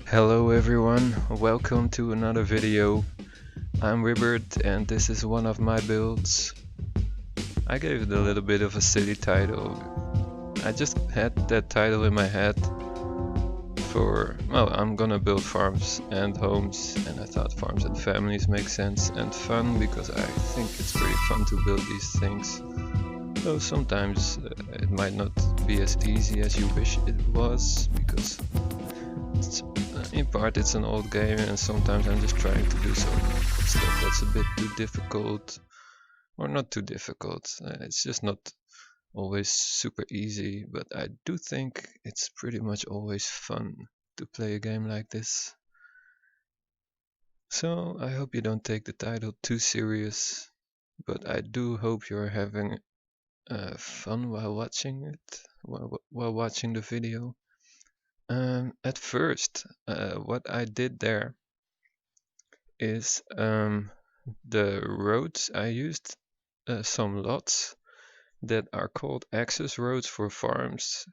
Hello everyone, welcome to another video. I'm Ribbert and this is one of my builds. I gave it a little bit of a silly title. I just had that title in my head well, I'm gonna build farms and homes, and I thought farms and families make sense and fun because I think it's pretty fun to build these things. Though sometimes it might not be as easy as you wish it was, because in part it's an old game and sometimes I'm just trying to do some stuff that's a bit too difficult, or not too difficult, it's just not always super easy, but I do think it's pretty much always fun to play a game like this. So I hope you don't take the title too serious, but I do hope you're having fun while watching it, while watching the video. At first, what I did there is the roads I used, some lots that are called access roads for farms,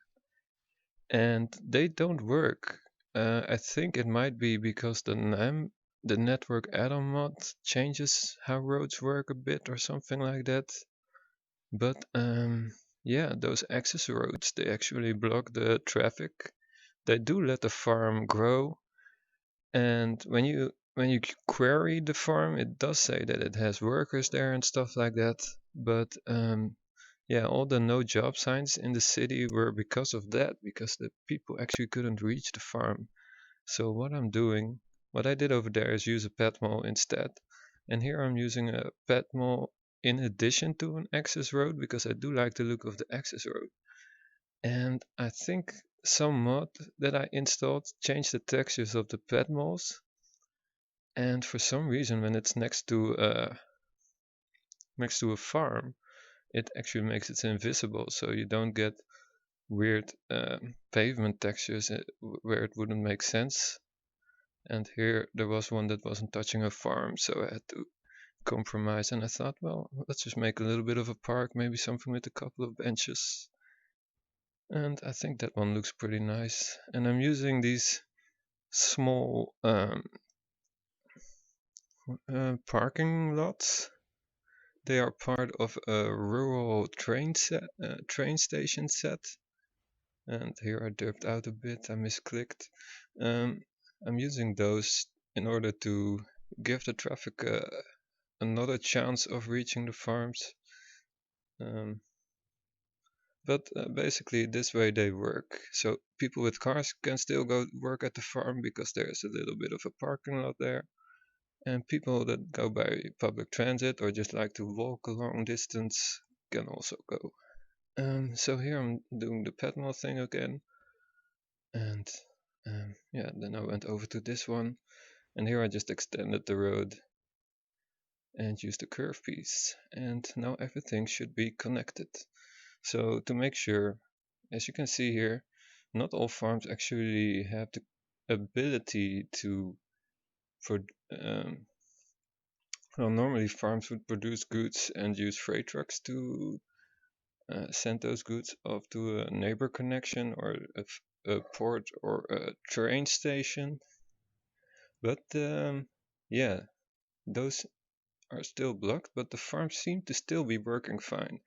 and they don't work. I think it might be because the network add-on mod changes how roads work a bit or something like that. But yeah, those access roads, they actually block the traffic. They do let the farm grow, and when you query the farm, it does say that it has workers there and stuff like that. But yeah, all the no job signs in the city were because of that, because the people actually couldn't reach the farm. So what I did over there is use a pet mall instead. And here I'm using a pet mall in addition to an access road because I do like the look of the access road. And I think some mod that I installed changed the textures of the pet malls. And for some reason, when it's next to a farm, it actually makes it invisible, so you don't get weird pavement textures where it wouldn't make sense. And here there was one that wasn't touching a farm, so I had to compromise. And I thought, well, let's just make a little bit of a park, maybe something with a couple of benches. And I think that one looks pretty nice. And I'm using these small parking lots. They are part of a rural train station set. And here I derped out a bit, I misclicked. I'm using those in order to give the traffic another chance of reaching the farms. But basically this way they work. So people with cars can still go work at the farm because there's a little bit of a parking lot there. And people that go by public transit or just like to walk a long distance can also go. So here I'm doing the pet mall thing again. And yeah, then I went over to this one. And here I just extended the road and used the curve piece. And now everything should be connected. So to make sure, as you can see here, not all farms actually have the ability to, well, normally farms would produce goods and use freight trucks to send those goods off to a neighbor connection or a port or a train station. But yeah, those are still blocked, but the farms seem to still be working fine.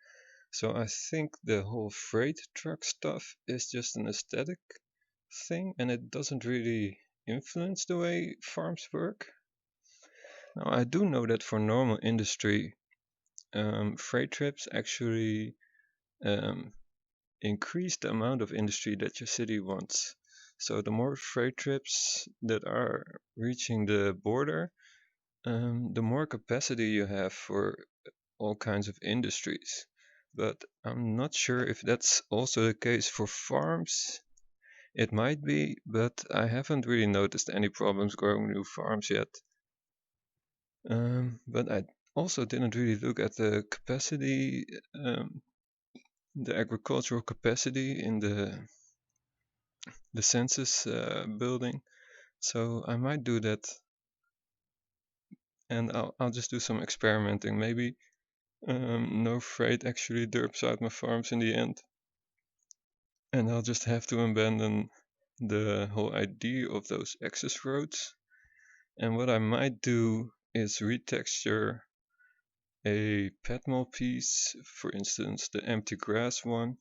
So I think the whole freight truck stuff is just an aesthetic thing and it doesn't really influence the way farms work. Now I do know that for normal industry, freight trips actually increase the amount of industry that your city wants. So the more freight trips that are reaching the border, the more capacity you have for all kinds of industries. But I'm not sure if that's also the case for farms. It might be, but I haven't really noticed any problems growing new farms yet. But I also didn't really look at the capacity, the agricultural capacity in the census building. So I might do that, and I'll just do some experimenting. Maybe no freight actually derps out my farms in the end, and I'll just have to abandon the whole idea of those access roads. And what I might do is retexture a Padmol piece, for instance the empty grass one,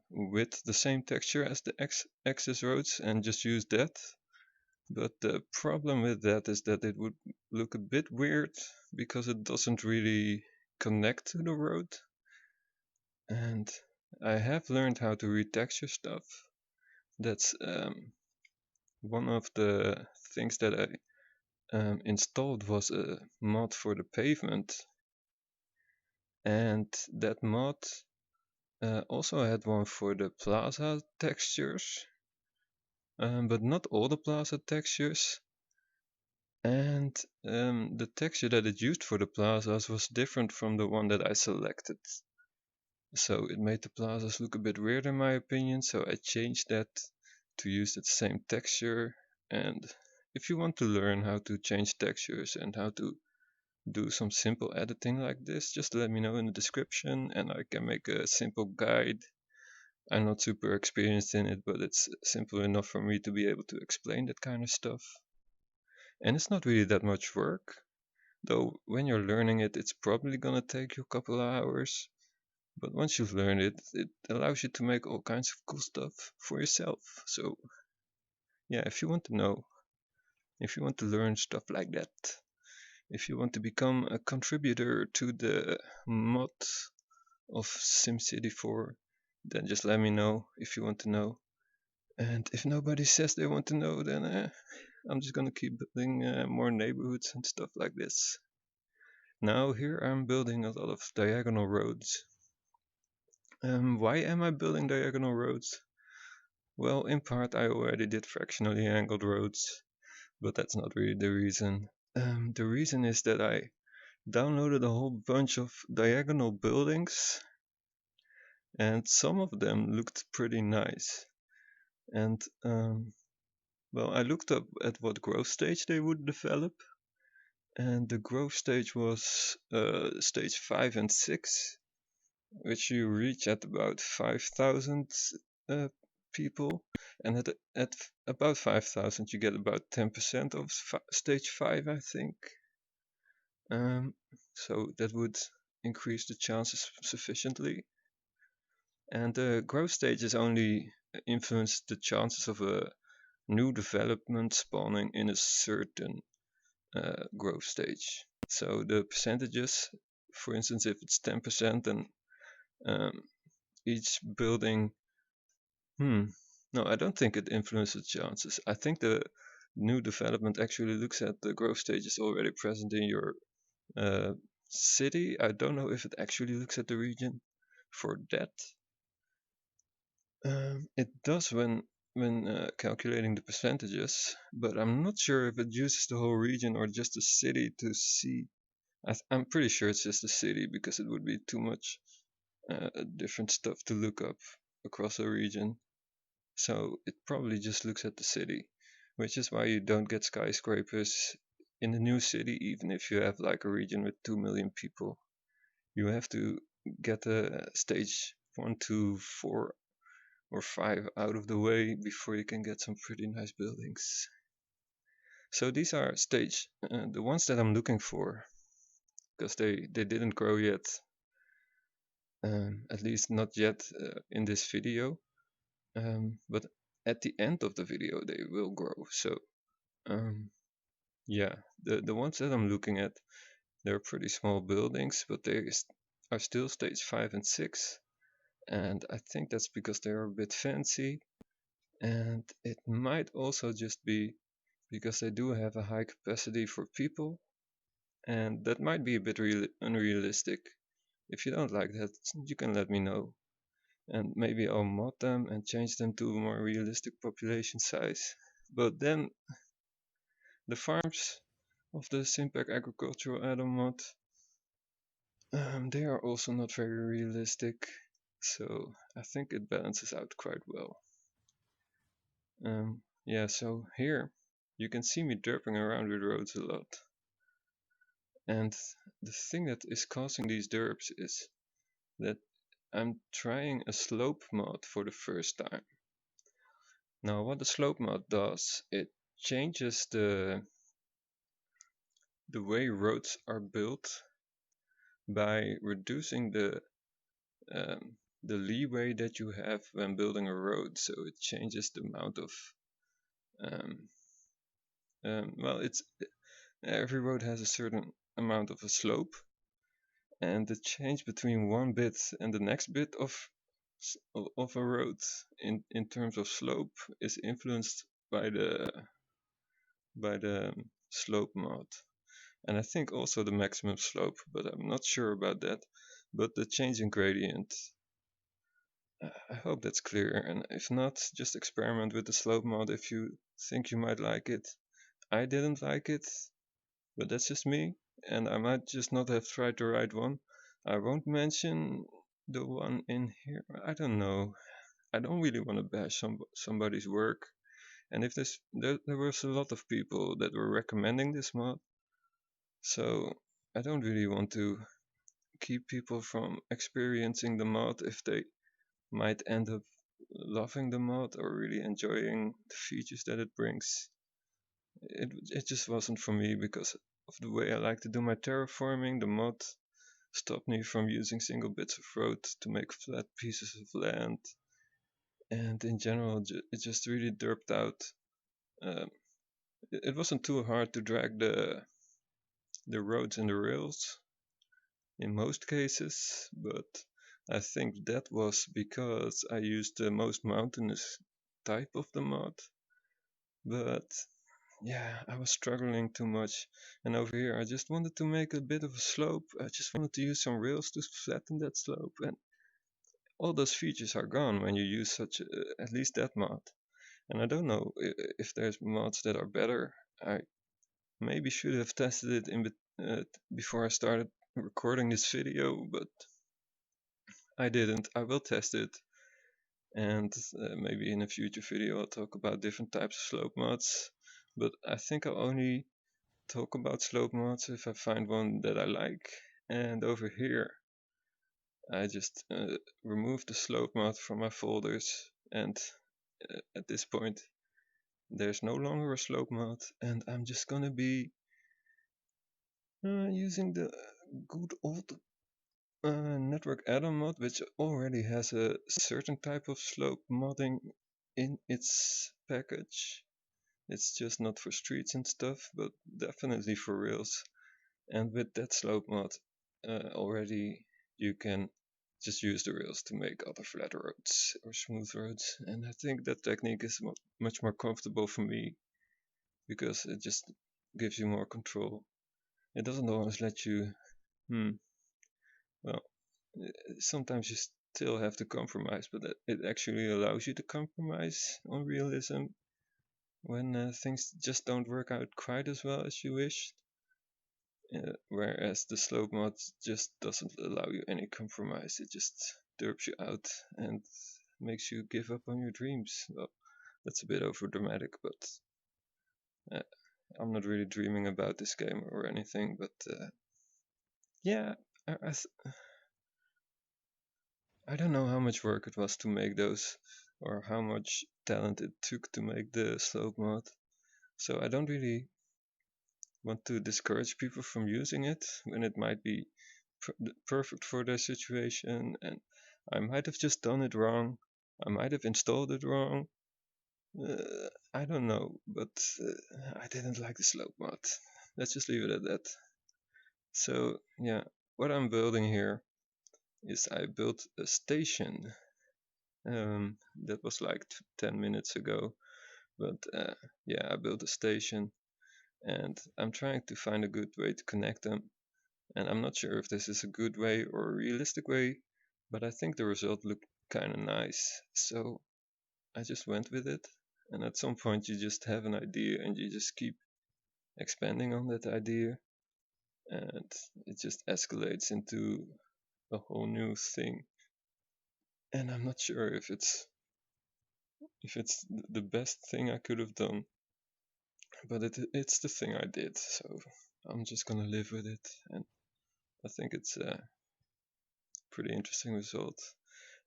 with the same texture as the access roads, and just use that. But the problem with that is that it would look a bit weird because it doesn't really connect to the road. And I have learned how to retexture stuff. That's one of the things that I installed was a mod for the pavement, and that mod also had one for the plaza textures, but not all the plaza textures. And the texture that it used for the plazas was different from the one that I selected. So it made the plazas look a bit weird in my opinion, so I changed that to use that same texture. And if you want to learn how to change textures and how to do some simple editing like this, just let me know in the description and I can make a simple guide. I'm not super experienced in it, but it's simple enough for me to be able to explain that kind of stuff. And it's not really that much work, though when you're learning it, it's probably gonna take you a couple of hours. But once you've learned it, it allows you to make all kinds of cool stuff for yourself. So yeah, if you want to know, if you want to learn stuff like that, if you want to become a contributor to the mod of SimCity 4, then just let me know if you want to know. And if nobody says they want to know, then I'm just gonna keep building more neighborhoods and stuff like this. Now here I'm building a lot of diagonal roads. Why am I building diagonal roads? Well, in part I already did fractionally angled roads, but that's not really the reason. The reason is that I downloaded a whole bunch of diagonal buildings, and some of them looked pretty nice. And well, I looked up at what growth stage they would develop, and the growth stage was stage 5 and 6, which you reach at about 5,000 people, and at about 5,000 you get about 10% of stage 5, I think. So that would increase the chances sufficiently. And the growth stages only influence the chances of a new development spawning in a certain growth stage. So the percentages, for instance, if it's 10%, then each building, no, I don't think it influences chances. I think the new development actually looks at the growth stages already present in your city. I don't know if it actually looks at the region for that. It does when calculating the percentages, but I'm not sure if it uses the whole region or just the city to see. I'm pretty sure it's just the city because it would be too much different stuff to look up across a region. So it probably just looks at the city, which is why you don't get skyscrapers in the new city, even if you have like a region with 2 million people. You have to get a stage 1, 2, 4, or 5 out of the way before you can get some pretty nice buildings. So these are stage, the ones that I'm looking for, because they didn't grow yet, at least not yet in this video, but at the end of the video they will grow. So yeah, the ones that I'm looking at, they're pretty small buildings, but they are still stage 5 and 6, and I think that's because they're a bit fancy, and it might also just be because they do have a high capacity for people, and that might be a bit unrealistic. If you don't like that, you can let me know, and maybe I'll mod them and change them to a more realistic population size. But then the farms of the Simpac agricultural add-on mod, they are also not very realistic, so I think it balances out quite well. Yeah, so here you can see me derping around with roads a lot. And the thing that is causing these derps is that I'm trying a slope mod for the first time. Now what the slope mod does, it changes the way roads are built by reducing the leeway that you have when building a road. So it changes the amount of well, every road has a certain amount of a slope, and the change between one bit and the next bit of a road in terms of slope is influenced by the slope mod, and I think also the maximum slope, but I'm not sure about that. But the change in gradient, I hope that's clear, and if not, just experiment with the slope mod if you think you might like it. I didn't like it, but that's just me, and I might just not have tried the right one. I won't mention the one in here. I don't know. I don't really want to bash somebody's work. And if there was a lot of people that were recommending this mod, so I don't really want to keep people from experiencing the mod if they might end up loving the mod or really enjoying the features that it brings. It just wasn't for me because of the way I like to do my terraforming. The mod stopped me from using single bits of road to make flat pieces of land, and in general it just really derped out. Um, it wasn't too hard to drag the roads and the rails in most cases, but I think that was because I used the most mountainous type of the mod. But yeah, I was struggling too much, and over here I just wanted to make a bit of a slope. I just wanted to use some rails to flatten that slope, and all those features are gone when you use such at least that mod. And I don't know if there's mods that are better. I maybe should have tested it before I started recording this video, but I didn't. I will test it, and maybe in a future video I'll talk about different types of slope mods. But I think I'll only talk about slope mods if I find one that I like. And over here I just removed the slope mod from my folders, and at this point there's no longer a slope mod, and I'm just gonna be using the good old network add-on mod, which already has a certain type of slope modding in its package. It's just not for streets and stuff, but definitely for rails. And with that slope mod already you can just use the rails to make other flat roads or smooth roads, and I think that technique is much more comfortable for me because it just gives you more control. It doesn't always let you well, sometimes you still have to compromise, but it actually allows you to compromise on realism when things just don't work out quite as well as you wished. Whereas the slope mod just doesn't allow you any compromise. It just derps you out and makes you give up on your dreams. Well, that's a bit over dramatic, but I'm not really dreaming about this game or anything. But yeah, I don't know how much work it was to make those, or how much talent it took to make the slope mod. So I don't really want to discourage people from using it when it might be perfect for their situation, and I might have just done it wrong. I might have installed it wrong. I don't know, but I didn't like the slope mod. Let's just leave it at that. So yeah, what I'm building here is I built a station. That was like 10 minutes ago, but yeah, I built a station, and I'm trying to find a good way to connect them. And I'm not sure if this is a good way or a realistic way, but I think the result looked kind of nice. So I just went with it. And at some point you just have an idea and you just keep expanding on that idea. And it just escalates into a whole new thing. And I'm not sure if it's the best thing I could have done, but it's the thing I did. So I'm just gonna live with it. And I think it's pretty interesting result.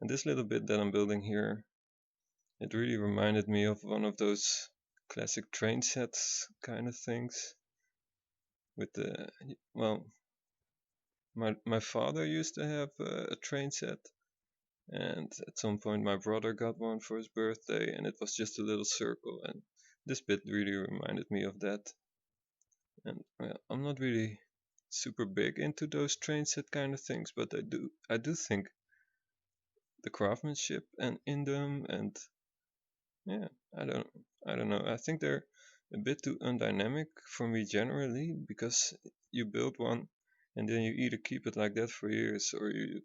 And this little bit that I'm building here It really reminded me of one of those classic train sets kind of things. With the, well, my father used to have a train set, and at some point my brother got one for his birthday, and it was just a little circle, and this bit really reminded me of that. And well, I'm not really super big into those train set kind of things, but I do think the craftsmanship and in them, and yeah, I don't know. I think they're a bit too undynamic for me generally, because you build one and then you either keep it like that for years, or you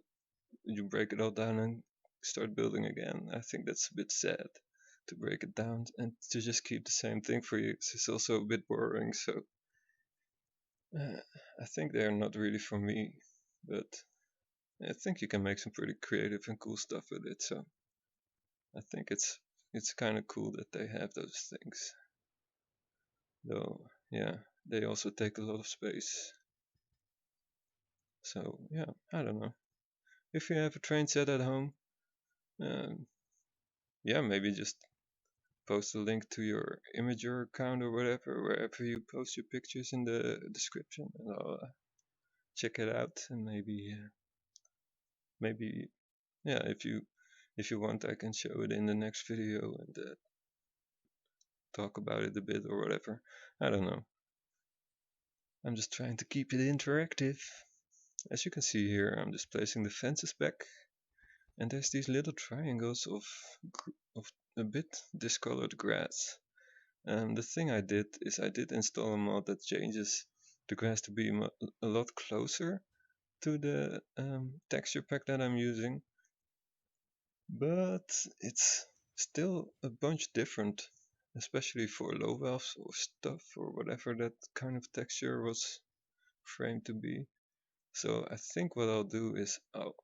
break it all down and start building again. I think that's a bit sad to break it down, and to just keep the same thing for years is also a bit boring. So uh, I think they're not really for me, but I think you can make some pretty creative and cool stuff with it. So I think it's kind of cool that they have those things. Though, yeah, they also take a lot of space. So yeah, I don't know. If you have a train set at home, um, yeah, maybe just post a link to your Imager account or whatever, wherever you post your pictures in the description, and I'll check it out. And maybe, yeah, if you want, I can show it in the next video and talk about it a bit or whatever. I don't know. I'm just trying to keep it interactive. As you can see here, I'm just placing the fences back, and there's these little triangles of a bit discolored grass. The thing I did is I did install a mod that changes the grass to be a lot closer to the texture pack that I'm using, but it's still a bunch different, especially for low valves or stuff or whatever that kind of texture was framed to be. So I think what I'll do is I'll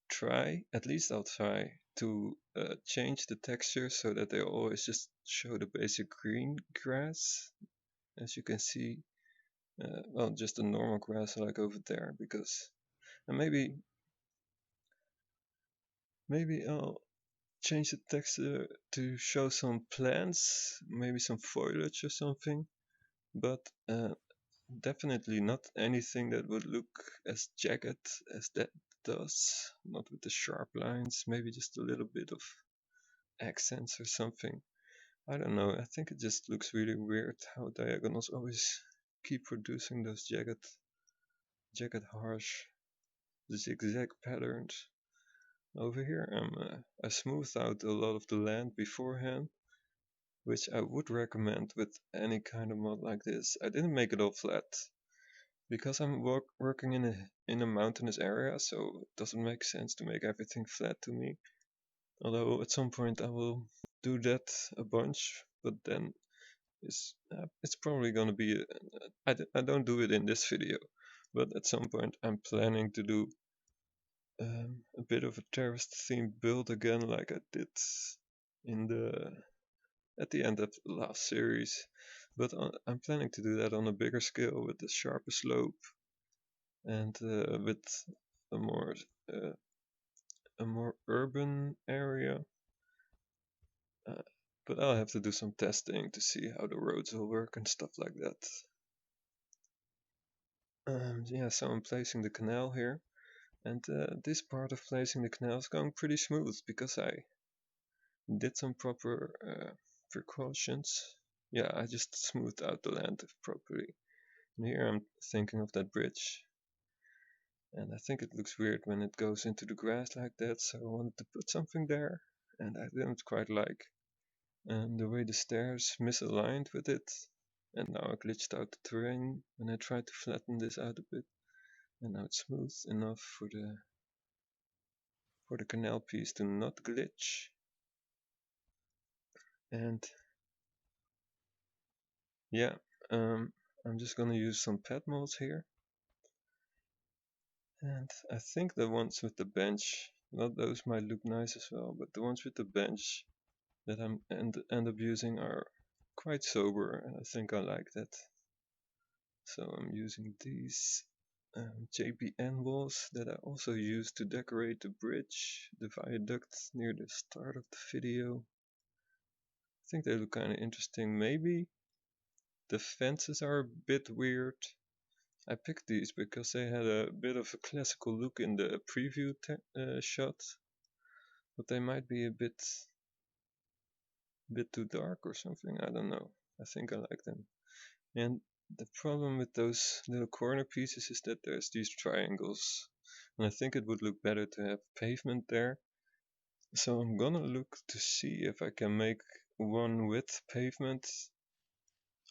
try to change the texture so that they always just show the basic green grass, as you can see. Well, just a normal grass like over there, because and maybe I'll change the texture to show some plants, maybe some foliage or something, but definitely not anything that would look as jagged as that does, not with the sharp lines, maybe just a little bit of accents or something. I don't know, I think it just looks really weird how diagonals always keep producing those jagged harsh zigzag patterns. Over here I smoothed out a lot of the land beforehand, which I would recommend with any kind of mod like this. I didn't make it all flat because I'm working in a mountainous area, so it doesn't make sense to make everything flat to me. Although at some point I will do that a bunch, but then it's probably gonna be I don't do it in this video, but at some point I'm planning to do a bit of a terraced themed build again, like I did in the at the end of the last series. But I'm planning to do that on a bigger scale with a sharper slope and with a more uh, a more urban area. Uh, but I'll have to do some testing to see how the roads will work and stuff like that. Yeah, so I'm placing the canal here, and this part of placing the canal is going pretty smooth because I did some proper precautions. Yeah, I just smoothed out the land properly. And here I'm thinking of that bridge, and I think it looks weird when it goes into the grass like that, so I wanted to put something there, and I didn't quite like the way the stairs misaligned with it, and now I glitched out the terrain when I tried to flatten this out a bit, and now it's smooth enough for the canal piece to not glitch. And yeah, I'm just gonna use some pad molds here, and I think the ones with the bench, well, those might look nice as well, but the ones with the bench that I'm end up using are quite sober, and I think I like that. So I'm using these JPN walls that I also used to decorate the bridge, the viaduct near the start of the video. think they look kind of interesting. Maybe the fences are a bit weird. I picked these because they had a bit of a classical look in the preview shot, but they might be a bit too dark or something. I don't know. I think I like them. And the problem with those little corner pieces is that there's these triangles, and I think it would look better to have pavement there. So I'm gonna look to see if I can make one with pavement.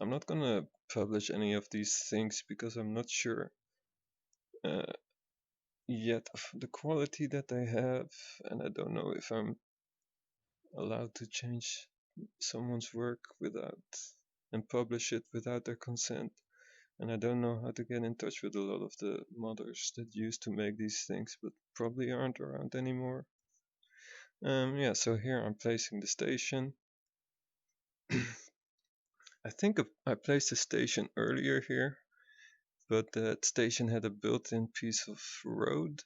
I'm not gonna publish any of these things because I'm not sure yet of the quality that they have, and I don't know if I'm allowed to change someone's work without and publish it without their consent. And I don't know how to get in touch with a lot of the modders that used to make these things, but probably aren't around anymore. Yeah, so here I'm placing the station. I think I placed the station earlier here, but that station had a built-in piece of road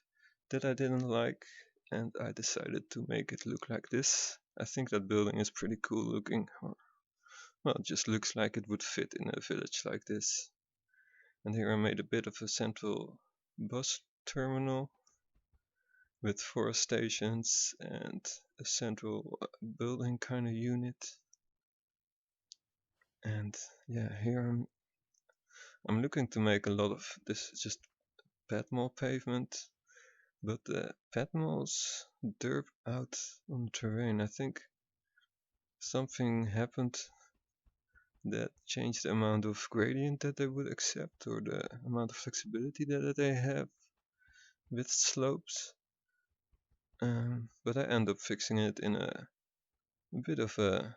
that I didn't like, and I decided to make it look like this. I think that building is pretty cool looking. Well, it just looks like it would fit in a village like this. And here I made a bit of a central bus terminal with 4 stations and a central building kind of unit. And yeah, here I'm looking to make a lot of this just padmol pavement, but the padmols derp out on the terrain. I think something happened that changed the amount of gradient that they would accept, or the amount of flexibility that they have with slopes. But I end up fixing it in a bit of a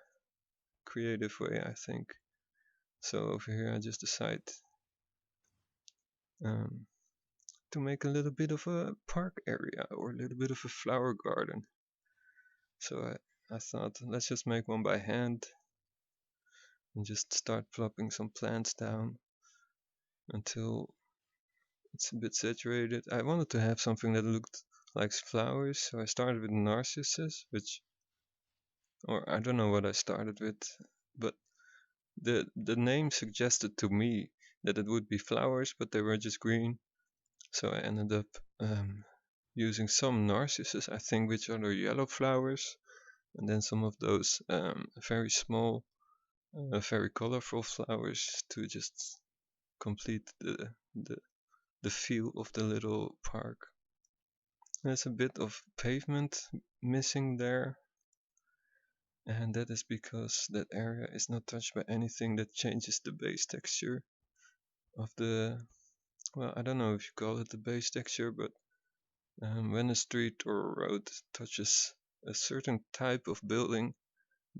creative way, I think. So over here I just decide to make a little bit of a park area or a little bit of a flower garden. So I thought, let's just make one by hand and just start plopping some plants down until it's a bit saturated. I wanted to have something that looked like flowers, so I started with narcissus, or I don't know what I started with, but the name suggested to me that it would be flowers, but they were just green. So I ended up using some narcissus, I think, which are the yellow flowers, and then some of those very small, very colorful flowers to just complete the feel of the little park. There's a bit of pavement missing there, and that is because that area is not touched by anything that changes the base texture of the, well, I don't know if you call it the base texture, but when a street or a road touches a certain type of building,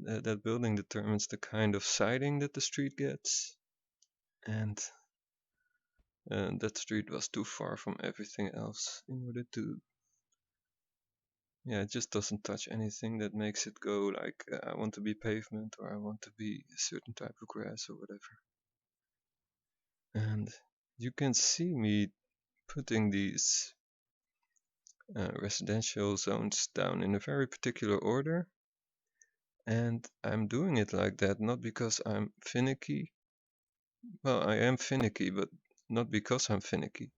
that building determines the kind of siding that the street gets. And that street was too far from everything else in order to, yeah, it just doesn't touch anything that makes it go like, I want to be pavement, or I want to be a certain type of grass or whatever. And you can see me putting these residential zones down in a very particular order, and I'm doing it like that not because I'm finicky. Well, I am finicky, but not because I'm finicky.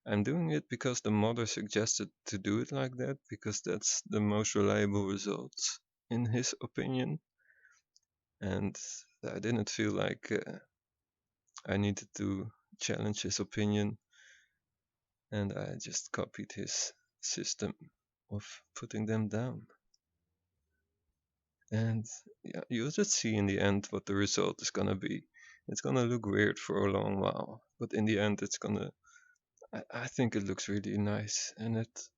I'm doing it because the modder suggested to do it like that, because that's the most reliable results in his opinion, and I didn't feel like I needed to challenge his opinion, and I just copied his system of putting them down. And yeah, you'll just see in the end what the result is gonna be. It's gonna look weird for a long while, but in the end it's gonna, I think it looks really nice, and it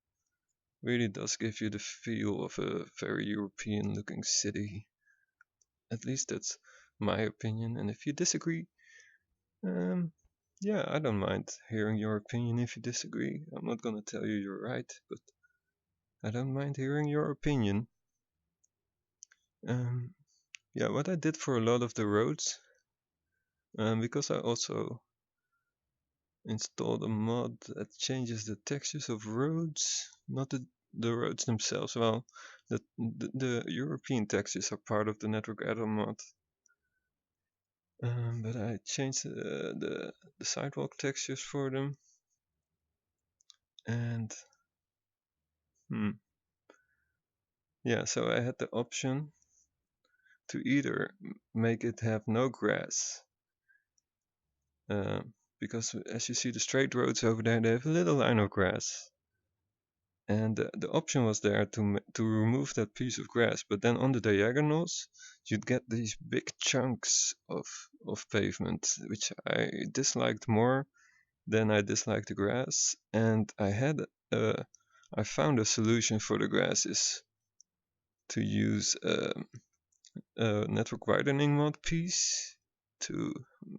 really does give you the feel of a very European looking city. At least that's my opinion, and if you disagree, yeah, I don't mind hearing your opinion if you disagree. I'm not gonna tell you you're right, but I don't mind hearing your opinion. Yeah, what I did for a lot of the roads, because I also installed a mod that changes the textures of roads, not the the roads themselves. Well, the European textures are part of the network add-on mod. But I changed the sidewalk textures for them, and yeah, so I had the option to either make it have no grass, because as you see the straight roads over there, they have a little line of grass, and the option was there to remove that piece of grass, but then on the diagonals you'd get these big chunks of pavement, which I disliked more than I disliked the grass. And I found a solution for the grass is to use a network widening mod piece to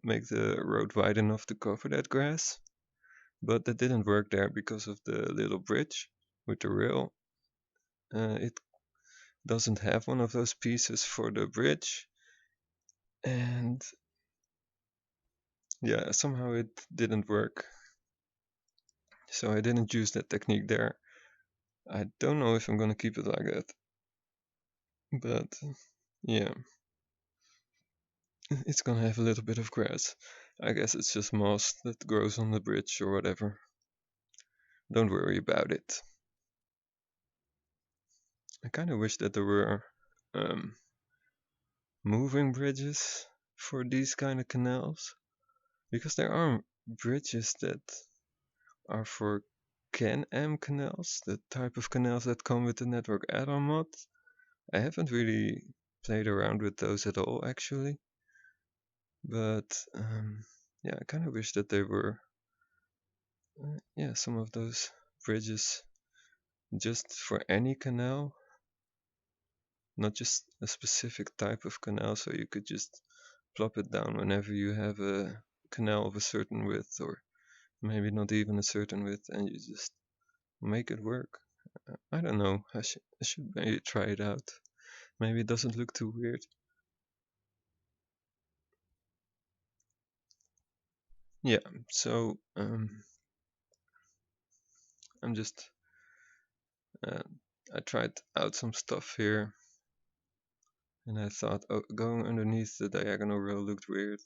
make the road wide enough to cover that grass, but that didn't work there because of the little bridge with the rail. It doesn't have one of those pieces for the bridge, and yeah, somehow it didn't work, so I didn't use that technique there. I don't know if I'm gonna keep it like that, but yeah, it's gonna have a little bit of grass. I guess it's just moss that grows on the bridge or whatever. Don't worry about it. I kind of wish that there were moving bridges for these kind of canals, because there are bridges that are for Can-Am canals, the type of canals that come with the network add-on mod. I haven't really played around with those at all, actually, but yeah, I kind of wish that there were yeah, some of those bridges just for any canal, not just a specific type of canal, so you could just plop it down whenever you have a canal of a certain width, or maybe not even a certain width, and you just make it work. I don't know, I should maybe try it out. Maybe it doesn't look too weird. Yeah, so I'm just I tried out some stuff here, and I thought, oh, going underneath the diagonal rail looked weird,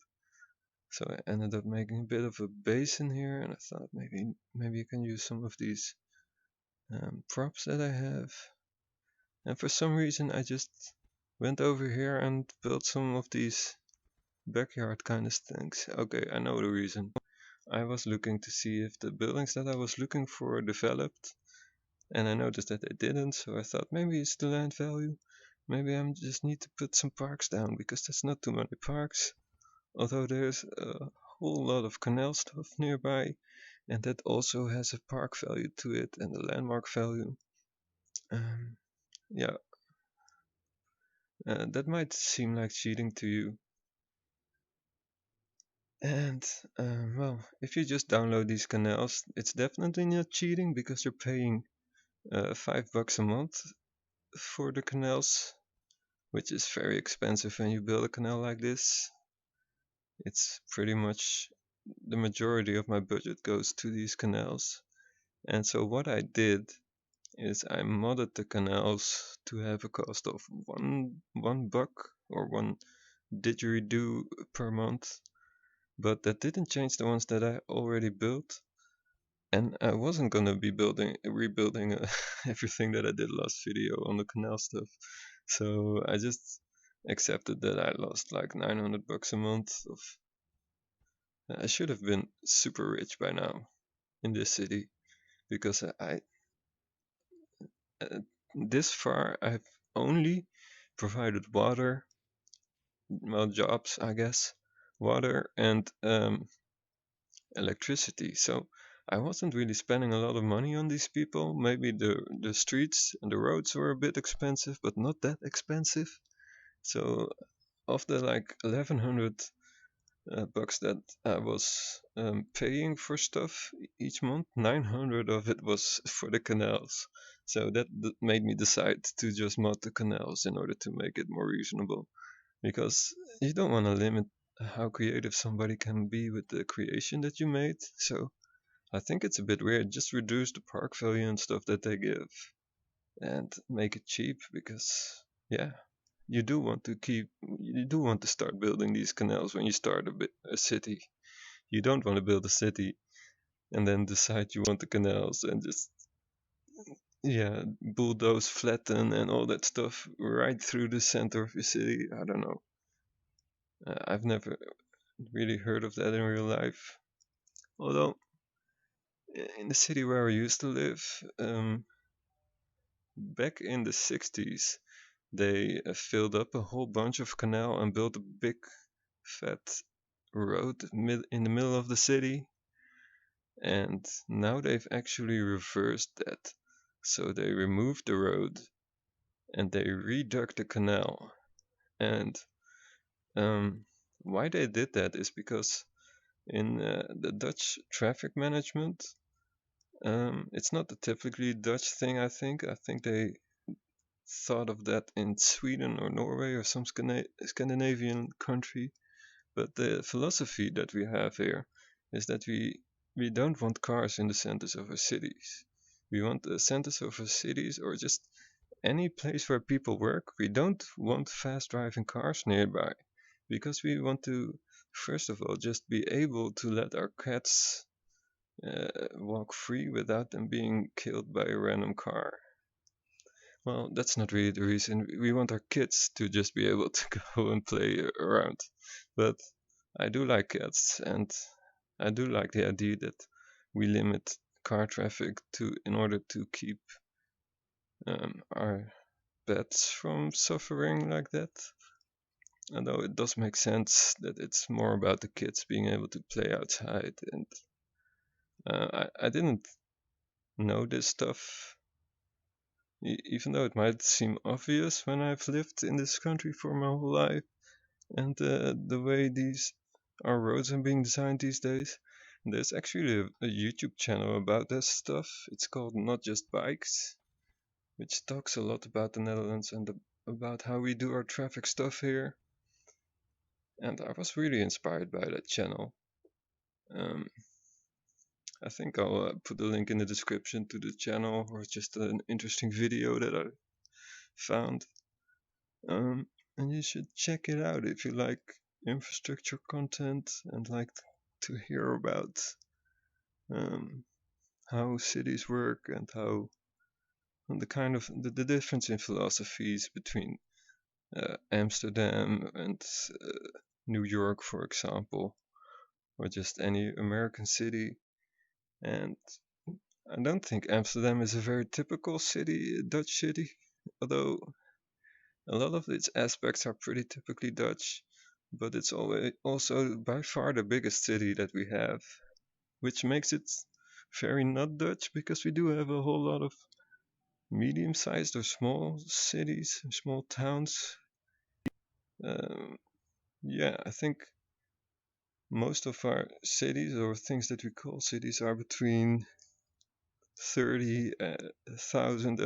so I ended up making a bit of a basin here, and I thought maybe you can use some of these props that I have. And for some reason I just went over here and built some of these backyard kind of things. Okay, I know the reason. I was looking to see if the buildings that I was looking for developed, and I noticed that they didn't, so I thought maybe it's the land value. Maybe I just need to put some parks down, because there's not too many parks. Although there's a whole lot of canal stuff nearby, and that also has a park value to it and a landmark value. Yeah, that might seem like cheating to you. And well, if you just download these canals, it's definitely not cheating, because you're paying $5 a month for the canals, which is very expensive when you build a canal like this. It's pretty much the majority of my budget goes to these canals. And so what I did is I modded the canals to have a cost of one buck or one didgeridoo per month, but that didn't change the ones that I already built. And I wasn't gonna be rebuilding everything that I did last video on the canal stuff, so I just accepted that I lost like $900 a month. I should have been super rich by now in this city, because this far I've only provided water, well, jobs, I guess, water and electricity. So I wasn't really spending a lot of money on these people. Maybe the streets and the roads were a bit expensive, but not that expensive. So of the like 1100 bucks that I was paying for stuff each month, 900 of it was for the canals. So that made me decide to just mod the canals in order to make it more reasonable, because you don't want to limit how creative somebody can be with the creation that you made. So I think it's a bit weird. Just reduce the park value and stuff that they give. and make it cheap, because yeah, you do want to start building these canals when you start a city. You don't want to build a city and then decide you want the canals and just, yeah, bulldoze, flatten, and all that stuff right through the center of your city. I don't know. I've never really heard of that in real life. Although, in the city where I used to live, back in the 60s, they filled up a whole bunch of canal and built a big, fat road in the middle of the city. And now they've actually reversed that. So they removed the road and they redug the canal. And why they did that is because in the Dutch traffic management, it's not a typically Dutch thing, I think. I think they thought of that in Sweden or Norway or some Scandinavian country. But the philosophy that we have here is that we don't want cars in the centers of our cities. We want the centers of our cities, or just any place where people work. We don't want fast driving cars nearby, because we want to, first of all, just be able to let our cats walk free without them being killed by a random car. Well, that's not really the reason. We want our kids to just be able to go and play around. But I do like cats, and I do like the idea that we limit car traffic to in order to keep our pets from suffering like that. Although it does make sense that it's more about the kids being able to play outside, and I didn't know this stuff, even though it might seem obvious when I've lived in this country for my whole life, and the way these our roads are being designed these days. There's actually a YouTube channel about this stuff. It's called NotJustBikes, which talks a lot about the Netherlands and about how we do our traffic stuff here. And I was really inspired by that channel. Um, I think I'll put a link in the description to the channel, or just an interesting video that I found. And you should check it out if you like infrastructure content and like to hear about um, how cities work, and how the kind of the difference in philosophies between Amsterdam and New York, for example, or just any American city. And I don't think Amsterdam is a very typical city, Dutch city, although a lot of its aspects are pretty typically Dutch. But it's always also by far the biggest city that we have, which makes it very not Dutch, because we do have a whole lot of medium-sized or small cities, small towns. Um, yeah, I think most of our cities, or things that we call cities, are between 30,000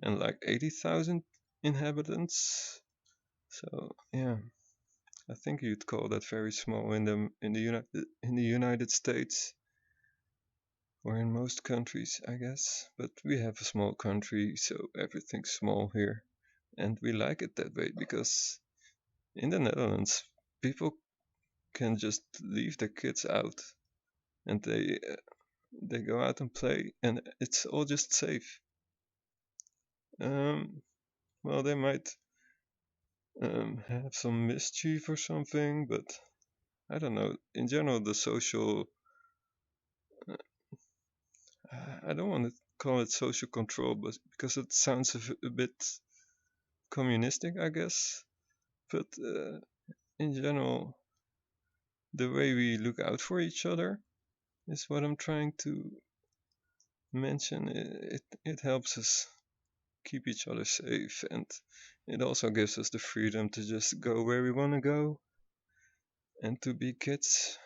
and like 80,000 inhabitants. So yeah, I think you'd call that very small in the United States, or in most countries, I guess. But we have a small country, so everything's small here, and we like it that way, because in the Netherlands, people can just leave their kids out, and they go out and play, and it's all just safe. Um, well, they might have some mischief or something, but I don't know. In general, the social, I don't want to call it social control, but because it sounds a bit communistic, I guess. But in general, the way we look out for each other is what I'm trying to mention. It helps us keep each other safe, and it also gives us the freedom to just go where we want to go, and to be kids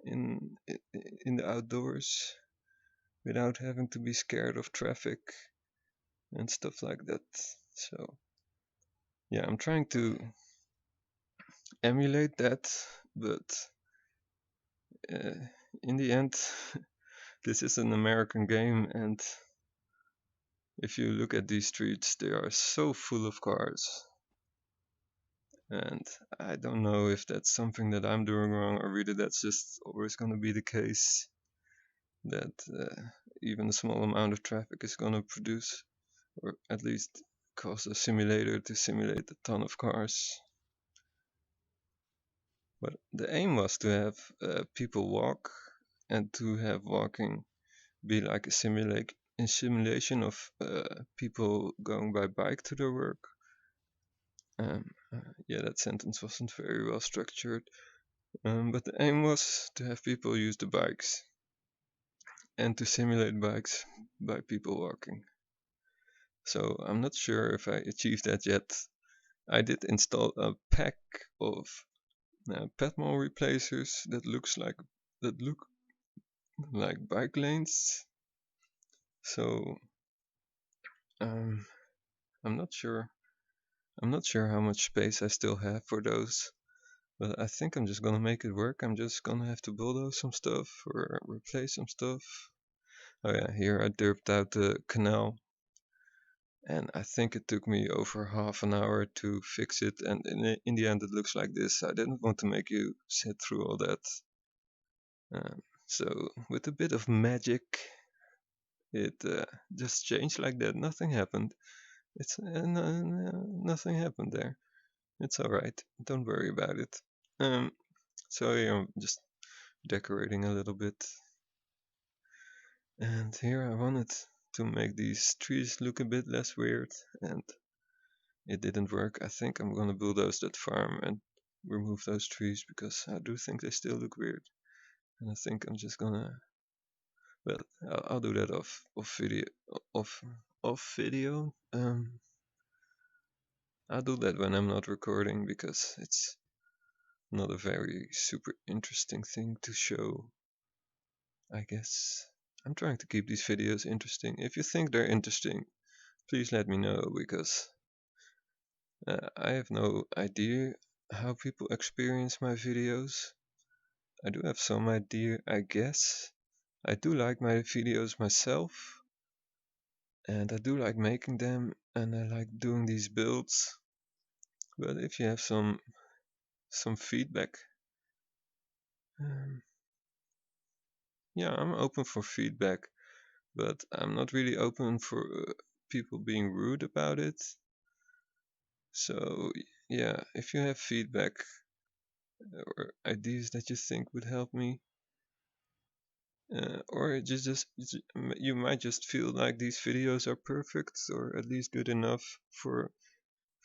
in in the outdoors without having to be scared of traffic and stuff like that. So yeah, I'm trying to emulate that, but uh, in the end, this is an American game, and If you look at these streets, they are so full of cars. And I don't know if that's something that I'm doing wrong, or really that's just always going to be the case, that even a small amount of traffic is going to produce, or at least cause a simulator to simulate a ton of cars. But the aim was to have people walk, and to have walking be like a simulation of people going by bike to their work. Yeah, that sentence wasn't very well structured. But the aim was to have people use the bikes and to simulate bikes by people walking. So I'm not sure if I achieved that yet. I did install a pack of Pavement replacers that look like bike lanes. So um, I'm not sure. I'm not sure how much space I still have for those. But I think I'm just gonna make it work. I'm just gonna have to bulldoze some stuff or replace some stuff. Oh yeah, here I derped out the canal. And I think it took me over half an hour to fix it. And in the end it looks like this. I didn't want to make you sit through all that. So with a bit of magic, it just changed like that. Nothing happened. It's nothing happened there. It's alright. Don't worry about it. So here I'm just decorating a little bit. And here I wanted to make these trees look a bit less weird, and it didn't work. I think I'm gonna bulldoze that farm and remove those trees because I do think they still look weird. And I think I'm just gonna, well, I'll do that off video, off off video. I'll do that when I'm not recording because it's not a very super interesting thing to show, I guess. I'm trying to keep these videos interesting. If you think they're interesting, please let me know, because I have no idea how people experience my videos. I do have some idea, I guess. I do like my videos myself, and I do like making them, and I like doing these builds. But if you have some feedback, um, yeah, I'm open for feedback, but I'm not really open for people being rude about it. So yeah, if you have feedback or ideas that you think would help me, or you might just feel like these videos are perfect, or at least good enough for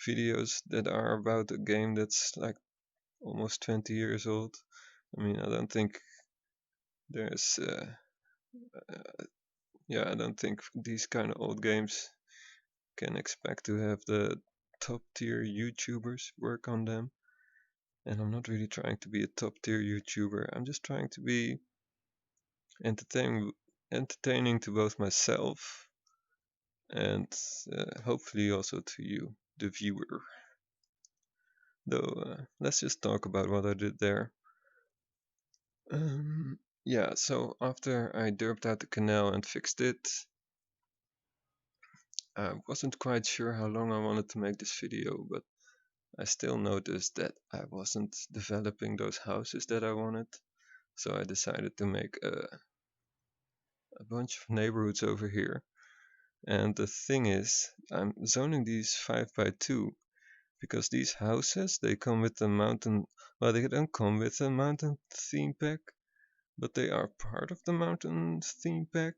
videos that are about a game that's like almost 20 years old. I mean, I don't think there's I don't think these kind of old games can expect to have the top tier YouTubers work on them. And I'm not really trying to be a top tier YouTuber. I'm just trying to be entertaining to both myself and hopefully also to you, the viewer. Though, let's just talk about what I did there. Yeah, so after I derped out the canal and fixed it, I wasn't quite sure how long I wanted to make this video, but I still noticed that I wasn't developing those houses that I wanted. So I decided to make a bunch of neighborhoods over here. And the thing is, I'm zoning these 5x2 because these houses, they come with a mountain, well, they don't come with a mountain theme pack, but they are part of the mountain theme pack.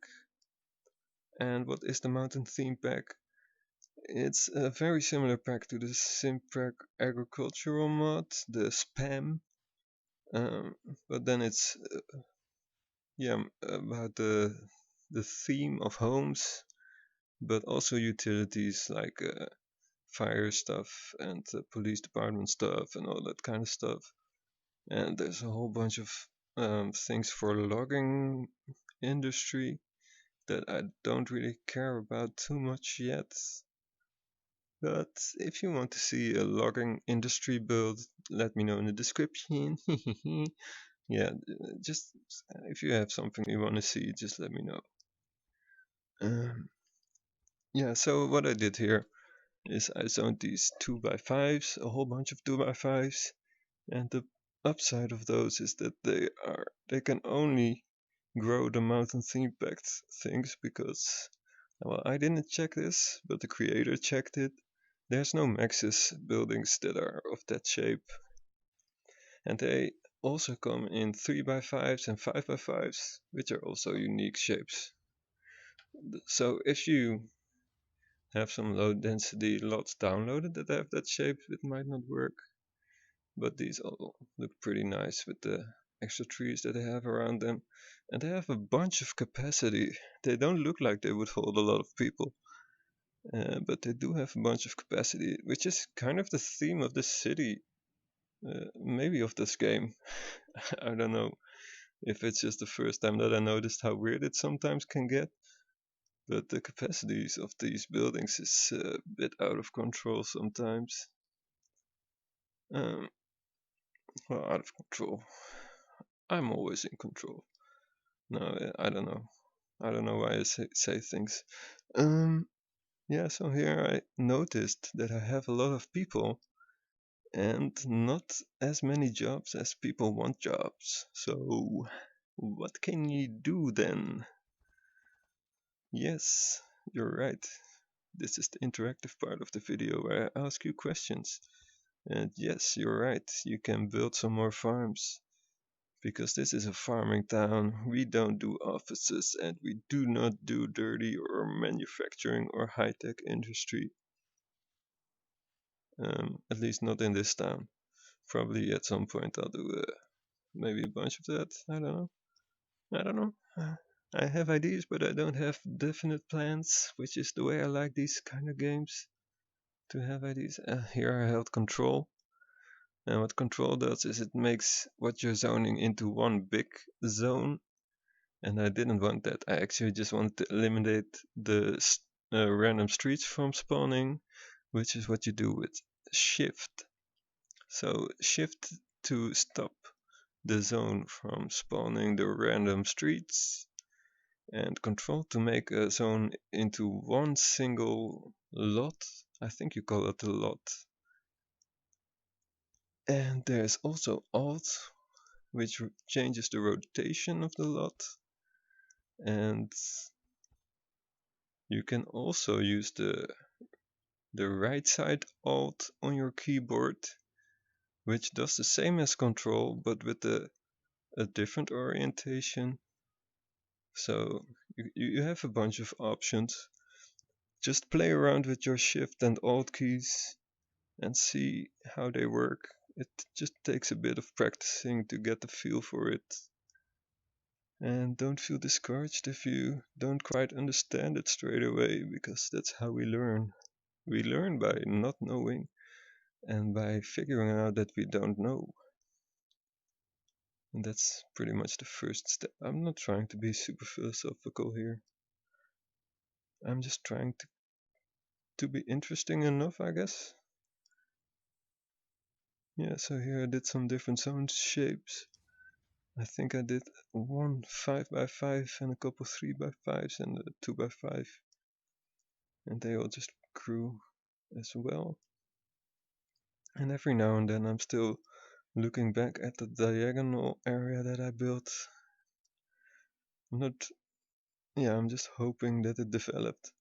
And what is the mountain theme pack? It's a very similar pack to the SimPack agricultural mod, the spam. But then it's about the theme of homes, but also utilities like fire stuff and police department stuff and all that kind of stuff. And there's a whole bunch of things for logging industry that I don't really care about too much yet. But if you want to see a logging industry build, let me know in the description. Yeah, just if you have something you want to see, just let me know. Um, Yeah, so what I did here is I zoned these 2x5s, a whole bunch of 2x5s, and the upside of those is that they can only grow the mountain theme packed things because, well, I didn't check this, but the creator checked it. There's no Maxis buildings that are of that shape, and they also come in 3x5s and 5x5s, which are also unique shapes. So if you have some low density lots downloaded that have that shape, it might not work. But these all look pretty nice with the extra trees that they have around them. And they have a bunch of capacity. They don't look like they would hold a lot of people. But they do have a bunch of capacity, which is kind of the theme of this city, maybe of this game. I don't know if it's just the first time that I noticed how weird it sometimes can get. But the capacities of these buildings is a bit out of control sometimes. Um, well, out of control. I'm always in control. No, I don't know. I don't know why I say things. Um, yeah, so here I noticed that I have a lot of people and not as many jobs as people want jobs. So, what can you do then? Yes, you're right. This is the interactive part of the video where I ask you questions. And yes, you're right, you can build some more farms. Because this is a farming town, we don't do offices and we do not do dirty or manufacturing or high-tech industry. At least not in this town. Probably at some point I'll do maybe a bunch of that. I don't know. I don't know. I have ideas, but I don't have definite plans, which is the way I like these kind of games. To have ideas. Here I held control. And what control does is it makes what you're zoning into one big zone. And I didn't want that. I actually just wanted to eliminate the random streets from spawning, which is what you do with shift. So shift to stop the zone from spawning the random streets, and control to make a zone into one single lot. I think you call it a lot. And there's also alt, which changes the rotation of the lot. And you can also use the right side alt on your keyboard, which does the same as control but with a different orientation. So you have a bunch of options. Just play around with your shift and alt keys and see how they work. It just takes a bit of practicing to get the feel for it. And don't feel discouraged if you don't quite understand it straight away, because that's how we learn. We learn by not knowing and by figuring out that we don't know. And that's pretty much the first step. I'm not trying to be super philosophical here. I'm just trying to be interesting enough, I guess. Yeah, so here I did some different zone shapes. I think I did one 5x5 and a couple 3x5s and a 2x5. And they all just grew as well. And every now and then I'm still looking back at the diagonal area that I built. I'm just hoping that it developed.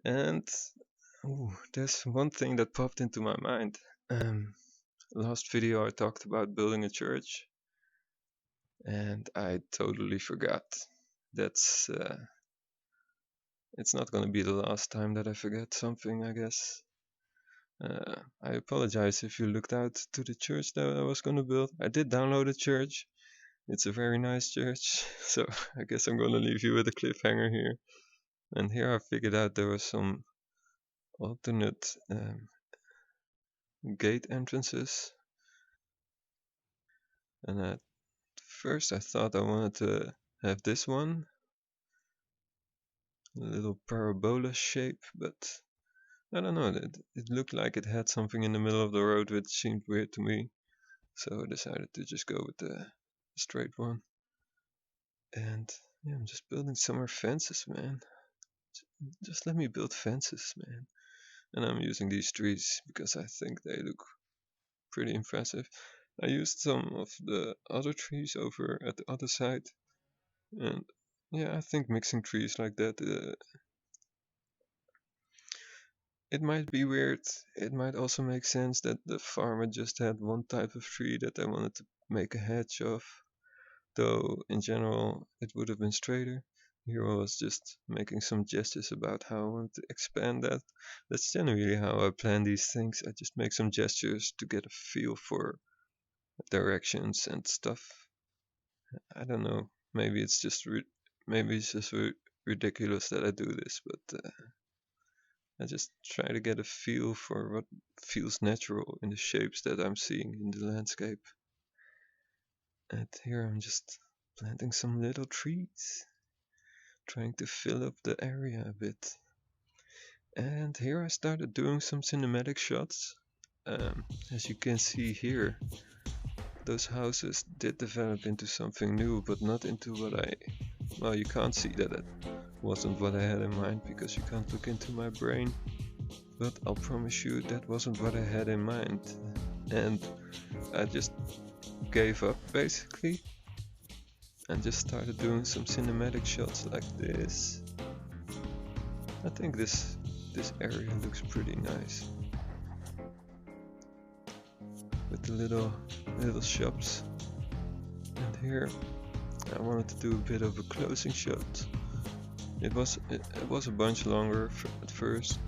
And there's one thing that popped into my mind. Last video I talked about building a church, and I totally forgot. That's it's not gonna be the last time that I forget something, I guess. I apologize if you looked out to the church that I was gonna build. I did download a church. It's a very nice church, so I guess I'm gonna leave you with a cliffhanger here. And here I figured out there was some alternate gate entrances. And at first I thought I wanted to have this one, a little parabola shape, but I don't know, it looked like it had something in the middle of the road which seemed weird to me. So I decided to just go with the straight one. And yeah, I'm just building summer fences, man. Just let me build fences, man. And I'm using these trees because I think they look pretty impressive. I used some of the other trees over at the other side, and yeah, I think mixing trees like that, it might be weird. It might also make sense that the farmer just had one type of tree that they wanted to make a hedge of, though in general it would have been straighter. Here I was just making some gestures about how I want to expand that. That's generally how I plan these things. I just make some gestures to get a feel for directions and stuff. I don't know. Maybe it's just ridiculous that I do this, but I just try to get a feel for what feels natural in the shapes that I'm seeing in the landscape. And here I'm just planting some little trees, trying to fill up the area a bit. And here I started doing some cinematic shots. As you can see here, those houses did develop into something new, but not into what well, you can't see that it wasn't what I had in mind because you can't look into my brain. But I'll promise you that wasn't what I had in mind. And I just gave up basically and just started doing some cinematic shots like this. I think this area looks pretty nice with the little shops. And here I wanted to do a bit of a closing shot. It was a bunch longer at first,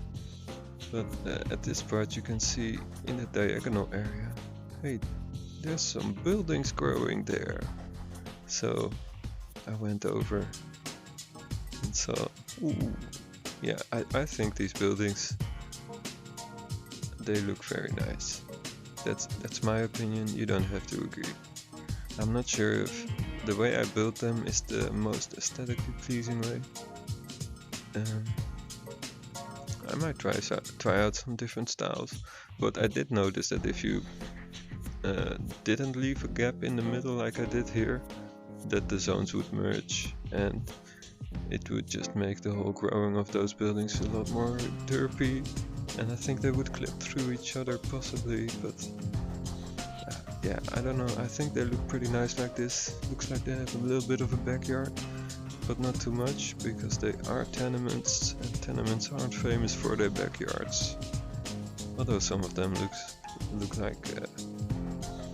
but at this part you can see in the diagonal area, hey, there's some buildings growing there. So I went over and saw, ooh, yeah, I think these buildings, they look very nice. That's my opinion, you don't have to agree. I'm not sure if the way I built them is the most aesthetically pleasing way. I might try out some different styles, but I did notice that if you didn't leave a gap in the middle like I did here, that the zones would merge and it would just make the whole growing of those buildings a lot more derpy, and I think they would clip through each other possibly, but yeah, I don't know, I think they look pretty nice like this. Looks like they have a little bit of a backyard, but not too much, because they are tenements, and tenements aren't famous for their backyards. Although some of them look like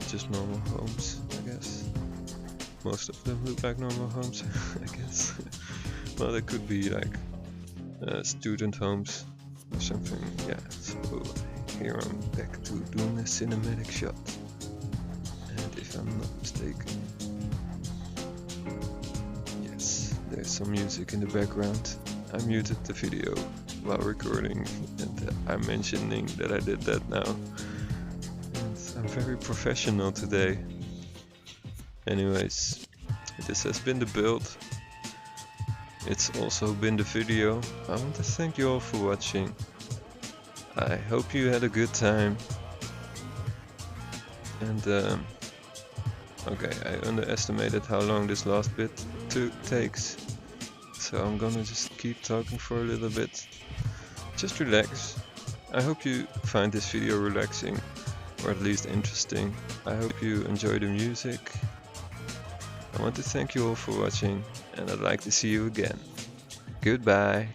just normal homes, I guess. Most of them look like normal homes, I guess. Well, they could be like student homes or something, yeah. So here I'm back to doing a cinematic shot. And if I'm not mistaken, there's some music in the background. I muted the video while recording, and I'm mentioning that I did that now. And I'm very professional today. Anyways, this has been the build. It's also been the video. I want to thank you all for watching. I hope you had a good time. And okay, I underestimated how long this last bit takes. So I'm gonna just keep talking for a little bit. Just relax. I hope you find this video relaxing, or at least interesting. I hope you enjoy the music. I want to thank you all for watching, and I'd like to see you again. Goodbye.